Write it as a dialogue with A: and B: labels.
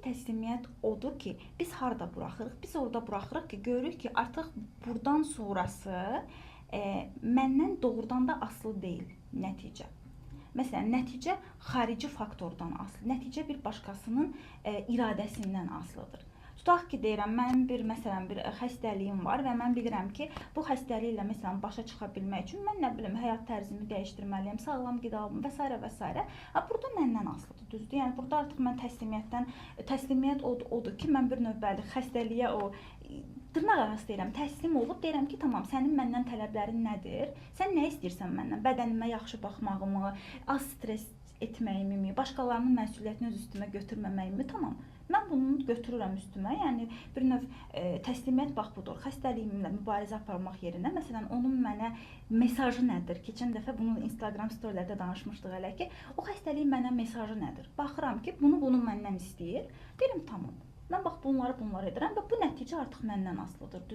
A: təslimiyyət odur ki, biz harda buraxırıq? Biz orada buraxırıq ki, görürük ki, artıq buradan sonrası məndən doğrudan da asılı deyil nəticə. Məsələn, nəticə xarici faktordan asılı, nəticə bir başqasının iradəsindən asılıdır. Tutaq ki, deyirəm, mənim məsələn, bir xəstəliyim var və mən bilirəm ki, bu xəstəliklə məsələn, başa çıxa bilmək üçün mən nə bilim, həyat tərzimi dəyişdirməliyəm, sağlam qida alım və s. və s. Burada məndən asılıdır, düzdür? Yəni, burada artıq mən təslimiyyət odur ki, mən bir növ xəstəliyə dırnaq arası deyirəm, təslim olub, deyirəm ki, tamam, sənin məndən tələblərin nədir? Sən nə istəyirsən məndən? Bədənimə yaxşı baxmağımı, az stres etməyimi, başqalarının məsuliyyətini öz üstümə götürməməyimi, tamam. Mən bunu götürürəm üstümə, yəni bir növ təslimiyyət bax budur. Xəstəliyimlə mübarizə aparmaq yerinə, məsələn, onun mənə mesajı nədir? Keçən dəfə bunu Instagram storylərdə danışmışdıq hələ ki, o xəstəliyin mənə mesajı nədir? Baxıram ki, bunu məndən istəyir, deyirəm, tamam. Mən bax bunları edirəm və bu nəticə artıq məndən asılıdır, düzdür?